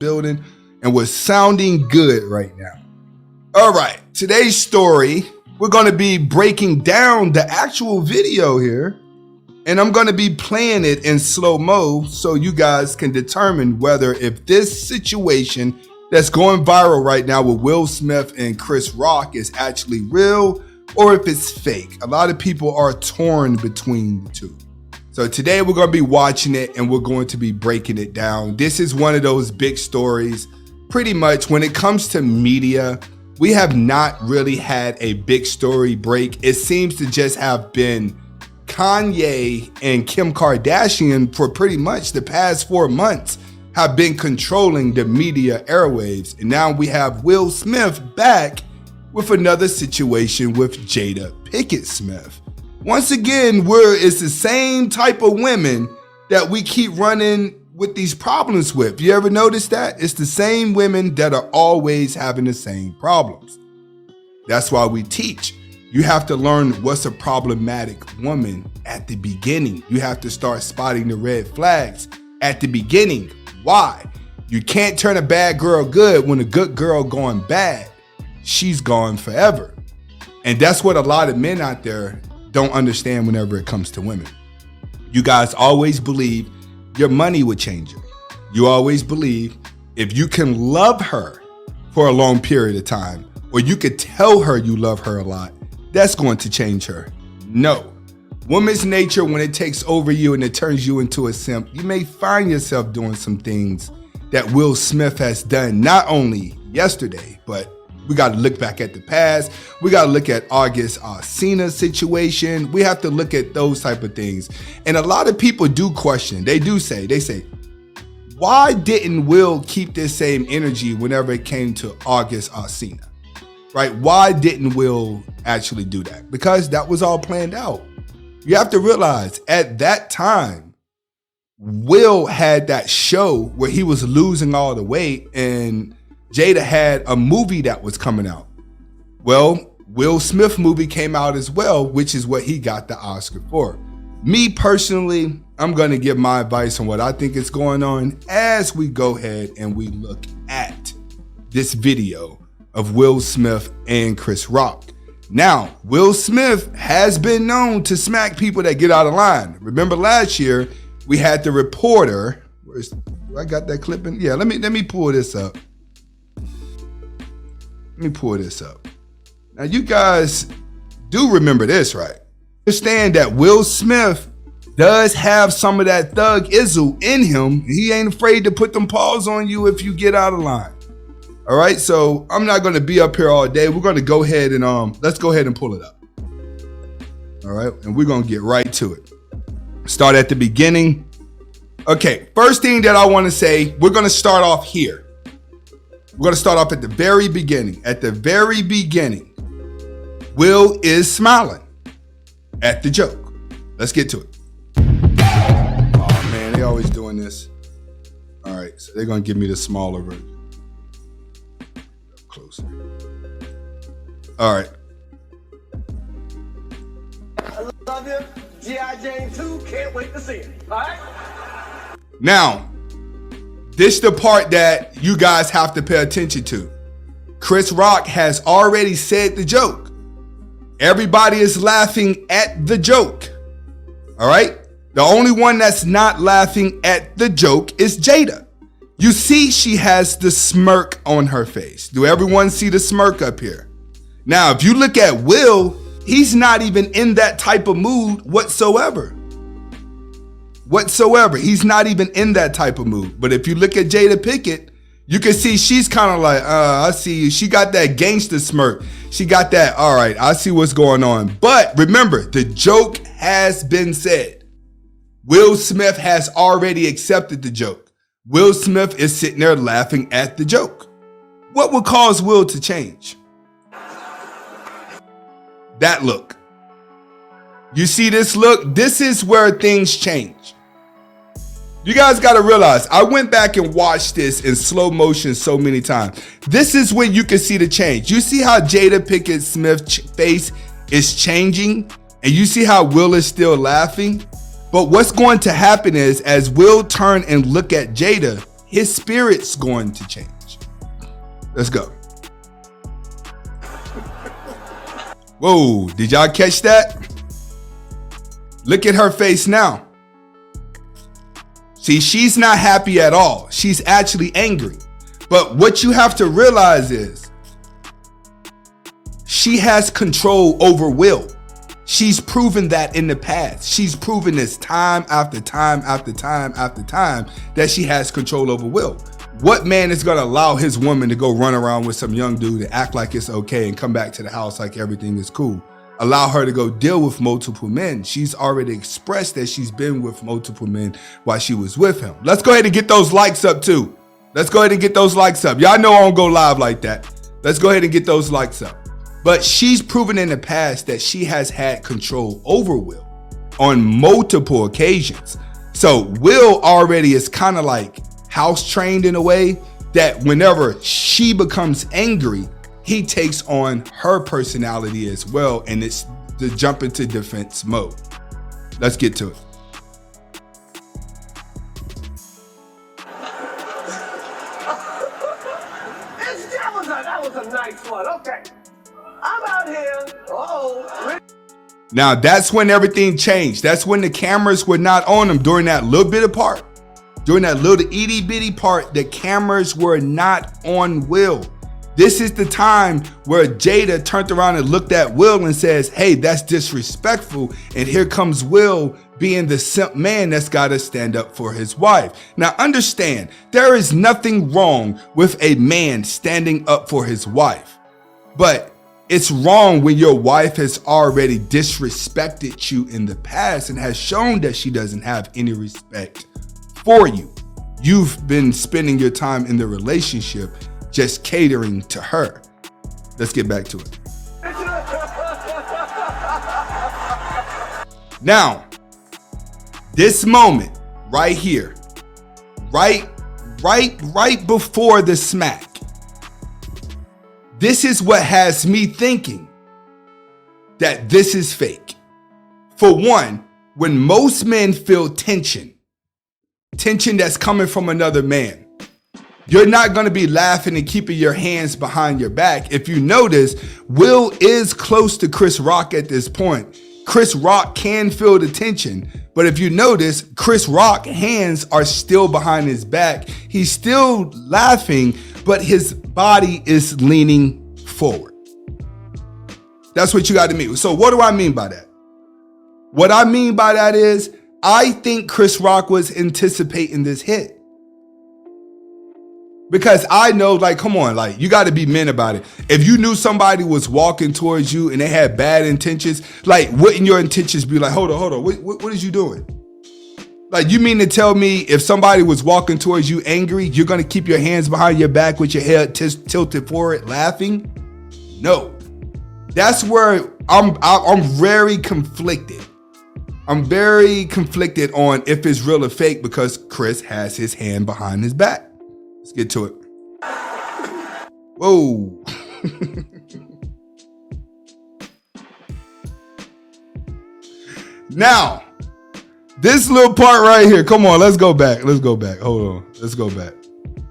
building, and we're sounding good right now. All right, today's story, we're going to be breaking down the actual video here, and I'm going to be playing it in slow-mo so you guys can determine whether if this situation that's going viral right now with Will Smith and Chris Rock is actually real or if it's fake. A lot of people are torn between the two. So today we're going to be watching it and we're going to be breaking it down. This is one of those big stories. Pretty much when it comes to media, we have not really had a big story break. It seems to just have been Kanye and Kim Kardashian for pretty much the past 4 months have been controlling the media airwaves. And now we have Will Smith back with another situation with Jada Pinkett Smith. Once again, it's the same type of women that we keep running with these problems with. You ever notice that? It's the same women that are always having the same problems. That's why we teach. You have to learn what's a problematic woman at the beginning. You have to start spotting the red flags at the beginning. Why? You can't turn a bad girl good when a good girl going bad. She's gone forever. And that's what a lot of men out there don't understand whenever it comes to women. You guys always believe your money would change her. You always believe if you can love her for a long period of time, or you could tell her you love her a lot, that's going to change her. No. Woman's nature, when it takes over you and it turns you into a simp, you may find yourself doing some things that Will Smith has done, not only yesterday, but we got to look back at the past. We got to look at August Alsina situation. We have to look at those type of things. And a lot of people do question. They say, why didn't Will keep this same energy whenever it came to August Alsina? Right? Why didn't Will actually do that? Because that was all planned out. You have to realize at that time, Will had that show where he was losing all the weight and Jada had a movie that was coming out. Well, Will Smith movie came out as well, which is what he got the Oscar for. Me personally, I'm going to give my advice on what I think is going on as we go ahead and we look at this video of Will Smith and Chris Rock. Now, Will Smith has been known to smack people that get out of line. Remember last year, we had the reporter. I got that clipping. Yeah, let me pull this up. Let me pull this up. Now, you guys do remember this, right? Understand that Will Smith does have some of that thug izzle in him. He ain't afraid to put them paws on you if you get out of line. All right, so I'm not going to be up here all day. We're going to go ahead and let's go ahead and pull it up. All right, and we're going to get right to it. Start at the beginning. Okay, first thing that I want to say, we're going to start off here. We're going to start off at the very beginning. At the very beginning, Will is smiling at the joke. Let's get to it. Oh, man, they always doing this. All right, so they're going to give me the smaller version. Closer. All right. I love you. G.I. Jane 2, can't wait to see it. All right? Now, this is the part that you guys have to pay attention to. Chris Rock has already said the joke. Everybody is laughing at the joke. All right? The only one that's not laughing at the joke is Jada. You see she has the smirk on her face. Do everyone see the smirk up here? Now, if you look at Will, he's not even in that type of mood whatsoever. He's not even in that type of mood. But if you look at Jada Pinkett, you can see she's kind of like, I see you. She got that gangster smirk. She got that, all right, I see what's going on. But remember, the joke has been said. Will Smith has already accepted the joke. Will Smith is sitting there laughing at the joke. What would cause Will to change? That look. You see this look? This is where things change. You guys got to realize, I went back and watched this in slow motion so many times. This is when you can see the change. You see how Jada Pinkett Smith's face is changing, and you see how Will is still laughing. But what's going to happen is, as Will turn and look at Jada, his spirit's going to change. Let's go. Whoa, did y'all catch that? Look at her face now. See, she's not happy at all. She's actually angry. But what you have to realize is she has control over Will. She's proven that in the past. She's proven this time after time after time after time that she has control over Will. What man is going to allow his woman to go run around with some young dude and act like it's okay and come back to the house like everything is cool? Allow her to go deal with multiple men. She's already expressed that she's been with multiple men while she was with him. Let's go ahead and get those likes up too. Let's go ahead and get those likes up. Y'all know I don't go live like that. Let's go ahead and get those likes up. But she's proven in the past that she has had control over Will on multiple occasions. So Will already is kind of like house trained in a way that whenever she becomes angry, he takes on her personality as well, and it's to jump into defense mode. Let's get to it. That was a nice one. Okay. I'm out here. Now that's when everything changed. That's when the cameras were not on him during that little bit of part. During that little itty bitty part, the cameras were not on Will. This is the time where Jada turned around and looked at Will and says, hey, that's disrespectful. And here comes Will being the simp man that's got to stand up for his wife. Now understand, there is nothing wrong with a man standing up for his wife. But it's wrong when your wife has already disrespected you in the past and has shown that she doesn't have any respect for you. You've been spending your time in the relationship just catering to her. Let's get back to it. Now, this moment right here, right before the smack, this is what has me thinking that this is fake. For one, when most men feel tension that's coming from another man, you're not going to be laughing and keeping your hands behind your back. If you notice, Will is close to Chris Rock at this point. Chris Rock can feel the tension, but if you notice, Chris Rock's hands are still behind his back. He's still laughing, but his body is leaning forward. That's what you got to mean. So what do I mean by that? What I mean by that is, I think Chris Rock was anticipating this hit. Because I know, like, come on, like, you got to be men about it. If you knew somebody was walking towards you and they had bad intentions, like, wouldn't your intentions be like, hold on, what is you doing? Like, you mean to tell me if somebody was walking towards you angry, you're going to keep your hands behind your back with your head tilted forward laughing? No. That's where I'm very conflicted. I'm very conflicted on if it's real or fake because Chris has his hand behind his back. Let's get to it. Whoa. Now, this little part right here. Come on, let's go back. Let's go back. Hold on. Let's go back.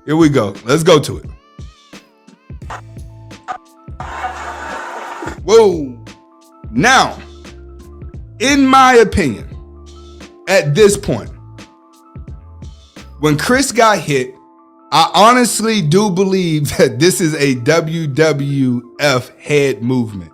Here we go. Let's go to it. Whoa. Now, in my opinion, at this point, when Chris got hit, I honestly do believe that this is a WWF head movement.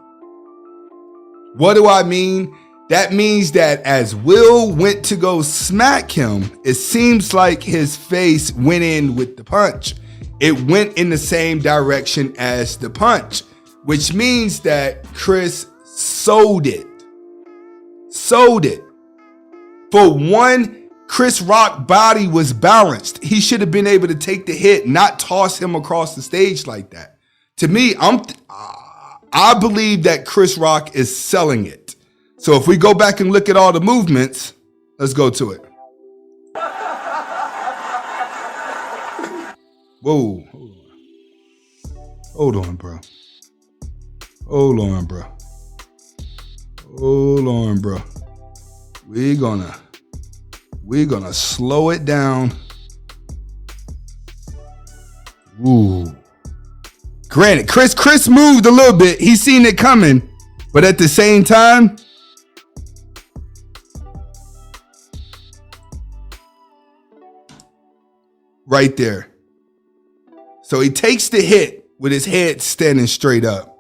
What do I mean? That means that as Will went to go smack him, it seems like his face went in with the punch. It went in the same direction as the punch, which means that Chris sold it. Sold it. For one, Chris Rock's body was balanced. He should have been able to take the hit, not toss him across the stage like that. To me, I believe that Chris Rock is selling it. So if we go back and look at all the movements, let's go to it. Whoa. Hold on, bro. Hold on, bro. Hold on, bro. We're gonna slow it down. Ooh. Granted, Chris moved a little bit. He seen it coming. But at the same time, right there. So he takes the hit with his head standing straight up.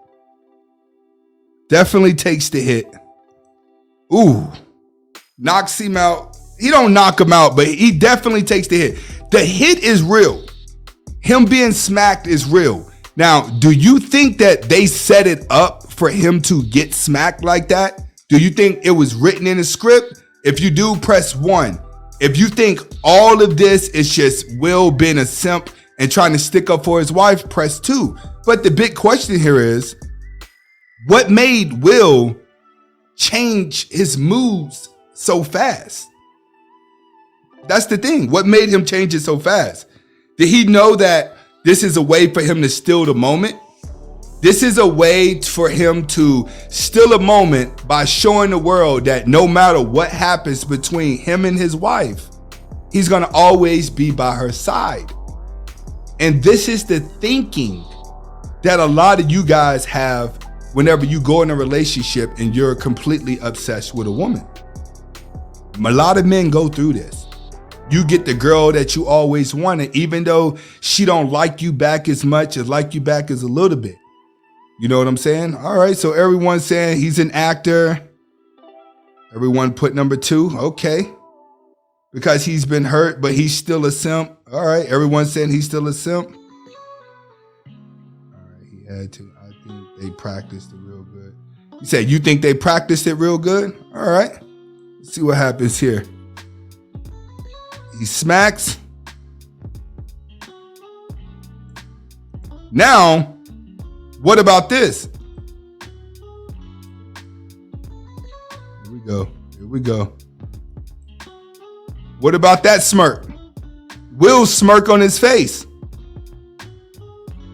Definitely takes the hit. Ooh. Knocks him out. He don't knock him out, but he definitely takes the hit. The hit is real. Him being smacked is real. Now, do you think that they set it up for him to get smacked like that? Do you think it was written in the script? If you do, press 1. If you think all of this is just Will being a simp and trying to stick up for his wife, press 2. But the big question here is, what made Will change his moves so fast? That's the thing. What made him change it so fast? Did he know that this is a way for him to steal the moment? This is a way for him to steal a moment by showing the world that no matter what happens between him and his wife, he's going to always be by her side. And this is the thinking that a lot of you guys have whenever you go in a relationship and you're completely obsessed with a woman. A lot of men go through this. You get the girl that you always wanted, even though she don't like you back as much as like you back as a little bit. You know what I'm saying? All right, so everyone's saying he's an actor. Everyone put number 2. Okay. Because he's been hurt, but he's still a simp. All right, everyone's saying he's still a simp. All right, he had to. I think they practiced it real good. You said you think they practiced it real good? All right. Let's see what happens here. He smacks. Now, what about this? Here we go. Here we go. What about that smirk? Will's smirk on his face.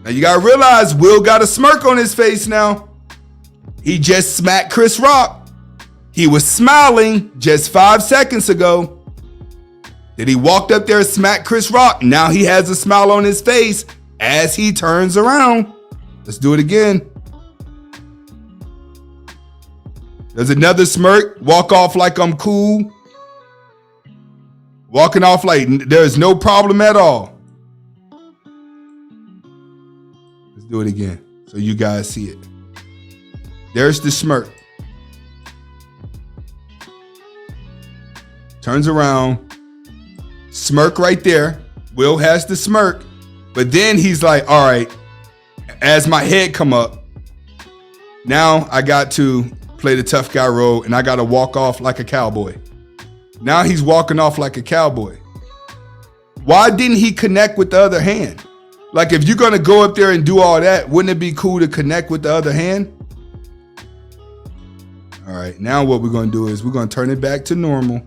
Now you gotta realize Will got a smirk on his face now. He just smacked Chris Rock. He was smiling just 5 seconds ago. Then he walked up there and smacked Chris Rock. Now he has a smile on his face as he turns around. Let's do it again. There's another smirk. Walk off like I'm cool. Walking off like there's no problem at all. Let's do it again so you guys see it. There's the smirk. Turns around. Smirk right there. Will has the smirk. But then he's like, all right, as my head come up, now I got to play the tough guy role and I got to walk off like a cowboy. Now he's walking off like a cowboy. Why didn't he connect with the other hand? Like if you're going to go up there and do all that, wouldn't it be cool to connect with the other hand? All right, now what we're going to do is we're going to turn it back to normal.